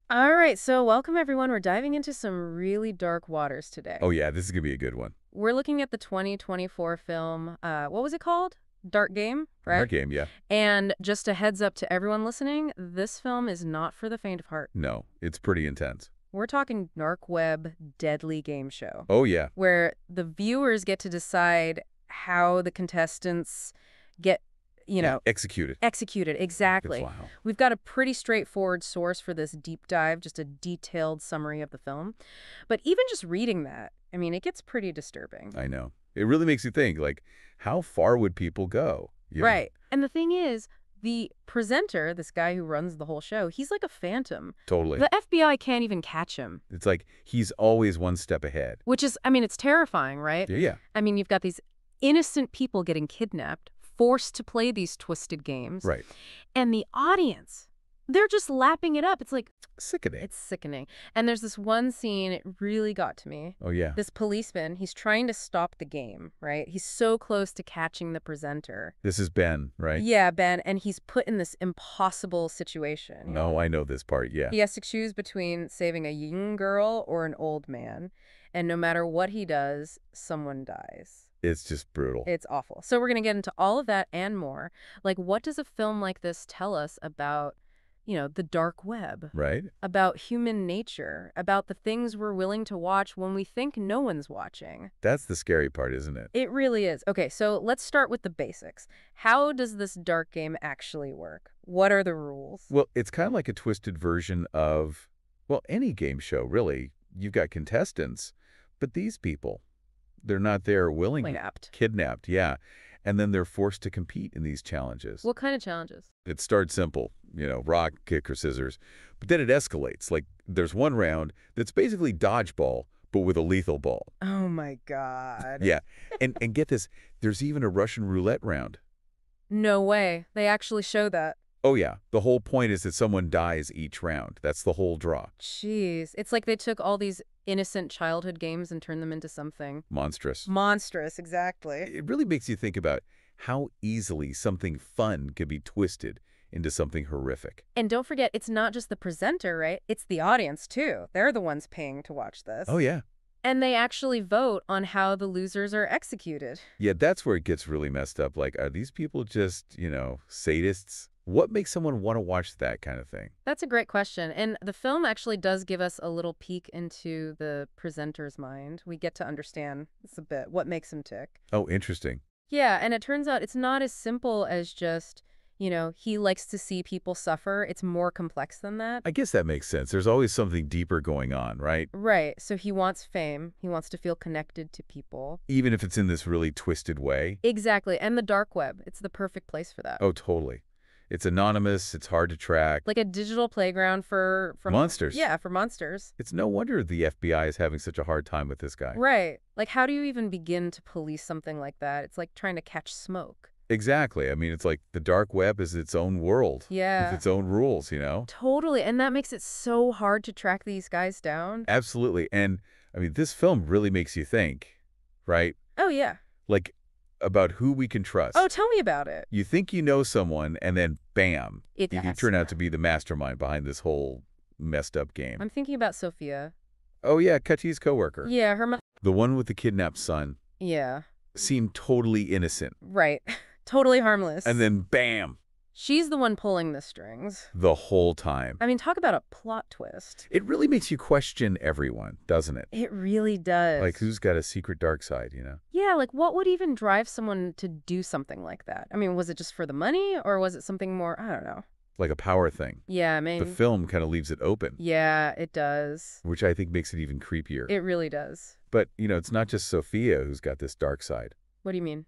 All right, so welcome everyone. We're diving into some really dark waters today. Oh, yeah, this is going to be a good one. We're looking at the 2024 film, what was it called? Dark Game, Our right? game, yeah. And just a heads up to everyone listening, this film is not for the faint of heart. No, it's pretty intense. We're talking dark web, deadly game show, Oh, yeah. where the viewers get to decide how the contestants get, Yeah, executed. executed. Exactly. Wow. We've got a pretty straightforward source for this deep dive, just a detailed summary of the film. But even just reading that, I mean, it gets pretty disturbing. I know. It really makes you think, like, how far would people go? Right. And the thing is, the presenter, this guy who runs the whole show, he's like a phantom. Totally. The FBI can't even catch him. It's like he's always one step ahead. Which is, I mean, it's terrifying, right? Yeah, yeah. I mean, you've got these innocent people getting kidnapped, forced to play these twisted games. Right. And the audience, they're just lapping it up. It's like, Sickening. it's sickening. And there's this one scene, it really got to me. Oh, yeah. This policeman, he's trying to stop the game, right? He's so close to catching the presenter. This is Ben, right? Yeah, Ben, and he's put in this impossible situation. No, I know this part, yeah. He has to choose between saving a young girl or an old man. And no matter what he does, someone dies. It's just brutal. It's awful. So we're going to get into all of that and more. Like, what does a film like this tell us about, the dark web? Right? About human nature? About the things we're willing to watch when we think no one's watching? That's the scary part, isn't it? It really is. Okay, so let's start with the basics. How does this dark game actually work? What are the rules? Well, it's kind of like a twisted version of, well, any game show, really. You've got contestants, but these people, they're not there willingly. Kidnapped, yeah. And then they're forced to compete in these challenges. What kind of challenges? It starts simple, rock, kick, or scissors. But then it escalates. Like, there's one round that's basically dodgeball, but with a lethal ball. Oh, my God. Yeah. And get this, there's even a Russian roulette round. No way. They actually show that. Oh, yeah. The whole point is that someone dies each round. That's the whole draw. Jeez. It's like they took all these innocent childhood games and turned them into something Monstrous. monstrous, exactly. It really makes you think about how easily something fun could be twisted into something horrific. And don't forget, it's not just the presenter, right? It's the audience, too. They're the ones paying to watch this. Oh, yeah. And they actually vote on how the losers are executed. Yeah, that's where it gets really messed up. Like, are these people just, sadists? What makes someone want to watch that kind of thing? That's a great question. And the film actually does give us a little peek into the presenter's mind. We get to understand this a bit, what makes him tick. Oh, interesting. Yeah, and it turns out it's not as simple as just, he likes to see people suffer. It's more complex than that. I guess that makes sense. There's always something deeper going on, right? Right. So he wants fame. He wants to feel connected to people. Even if it's in this really twisted way. Exactly. And the dark web. It's the perfect place for that. Oh, totally. It's anonymous. It's hard to track. Like a digital playground for monsters. Yeah, for monsters. It's no wonder the FBI is having such a hard time with this guy. Right. Like, how do you even begin to police something like that? It's like trying to catch smoke. Exactly. I mean, it's like the dark web is its own world. Yeah. With its own rules, Totally. And that makes it so hard to track these guys down. Absolutely. And, I mean, this film really makes you think, right? Oh, yeah. Like, about who we can trust. Oh, tell me about it. You think you know someone, and then, bam, you Yes. turn out to be the mastermind behind this whole messed up game. I'm thinking about Sophia. Oh, yeah, Kati's coworker. Yeah, her The one with the kidnapped son. Yeah. Seemed totally innocent. Right. Totally harmless. And then, bam, she's the one pulling the strings. the whole time. I mean, talk about a plot twist. It really makes you question everyone, doesn't it? It really does. Like, who's got a secret dark side, Yeah, like what would even drive someone to do something like that? I mean, was it just for the money or was it something more, I don't know. Like a power thing. Yeah, maybe. The film kind of leaves it open. Yeah, it does. Which I think makes it even creepier. It really does. But, it's not just Sophia who's got this dark side. What do you mean?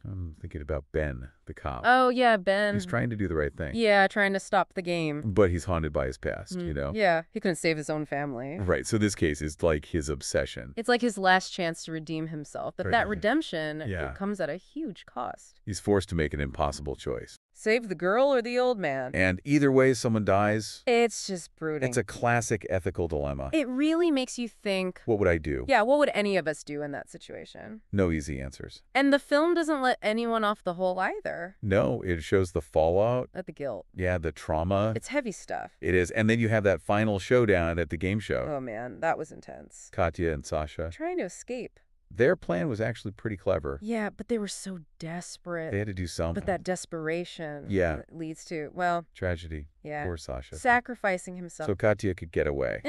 I'm thinking about Ben, the cop. Oh, yeah, Ben. He's trying to do the right thing. Yeah, trying to stop the game. But he's haunted by his past, Yeah, he couldn't save his own family. Right, so this case is like his obsession. It's like his last chance to redeem himself. But that redemption Yeah. it comes at a huge cost. He's forced to make an impossible choice. Save the girl or the old man? And either way, someone dies. It's just brooding. It's a classic ethical dilemma. It really makes you think, What would I do? yeah, what would any of us do in that situation? No easy answers. And the film doesn't let anyone off the hole either. there. No, it shows the fallout. The guilt. Yeah, the trauma. It's heavy stuff. It is. And then you have that final showdown at the game show. Oh, man, that was intense. Katya and Sasha. Trying to escape. Their plan was actually pretty clever. Yeah, but they were so desperate. They had to do something. But that desperation leads to, well... tragedy. Yeah. Poor Sasha. Sacrificing himself. So Katya could get away.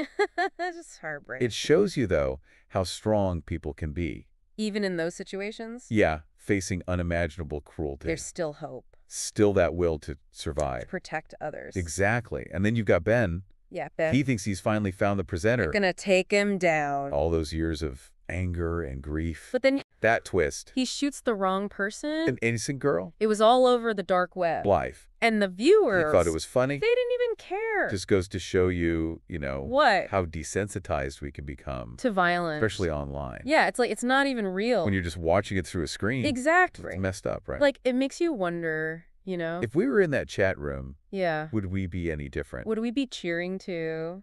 Just heartbreaking. It shows you, though, how strong people can be. Even in those situations? Yeah, facing unimaginable cruelty. There's still hope. Still that will to survive. To protect others. Exactly. And then you've got Ben. Yeah, Ben. He thinks he's finally found the presenter. They're gonna take him down. All those years of anger and grief. But then... that twist. He shoots the wrong person. An innocent girl. It was all over the dark web. Blythe. And the viewers... They thought it was funny. They didn't even care. Just goes to show you, what? How desensitized we can become. To violence. Especially online. Yeah, it's like, it's not even real. When you're just watching it through a screen. Exactly. It's messed up, right? Like, it makes you wonder, If we were in that chat room, yeah, would we be any different? Would we be cheering too?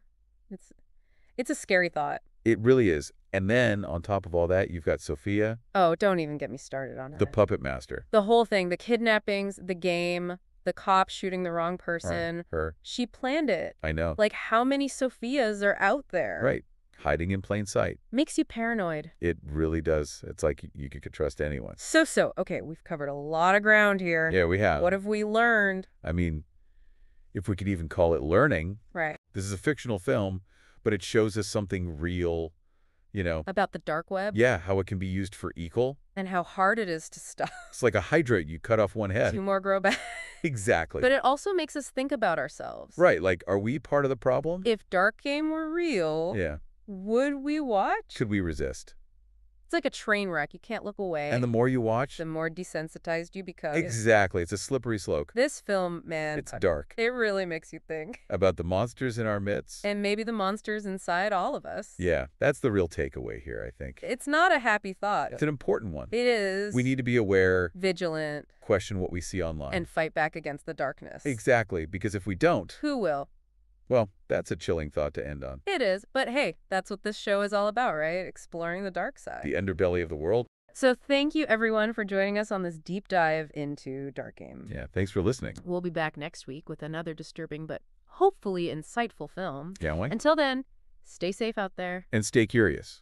It's a scary thought. It really is. And then, on top of all that, you've got Sophia. Oh, don't even get me started on her. The puppet master. The whole thing, the kidnappings, the game, the cops shooting the wrong person. Her. She planned it. I know. Like, how many Sophias are out there? Right. Hiding in plain sight. Makes you paranoid. It really does. It's like you could trust anyone. So. Okay, we've covered a lot of ground here. Yeah, we have. What have we learned? I mean, if we could even call it learning. Right. This is a fictional film, but it shows us something real, About the dark web? Yeah, how it can be used for evil. And how hard it is to stop. It's like a Hydra. You cut off one head. 2 more grow back. Exactly. But it also makes us think about ourselves. Right. Like, are we part of the problem? If dark game were real, would we watch? Could we resist? It's like a train wreck. You can't look away. And the more you watch, the more desensitized you become. Exactly. It's a slippery slope. This film, man. It's dark. It really makes you think. About the monsters in our midst. And maybe the monsters inside all of us. Yeah. That's the real takeaway here, I think. It's not a happy thought. It's an important one. It is. We need to be aware. Vigilant. Question what we see online. And fight back against the darkness. Exactly. Because if we don't... who will? Well, that's a chilling thought to end on. It is, but hey, that's what this show is all about, right? Exploring the dark side. The underbelly of the world. So thank you, everyone, for joining us on this deep dive into Dark Game. Yeah, thanks for listening. We'll be back next week with another disturbing but hopefully insightful film. Can't wait. Until then, stay safe out there. And stay curious.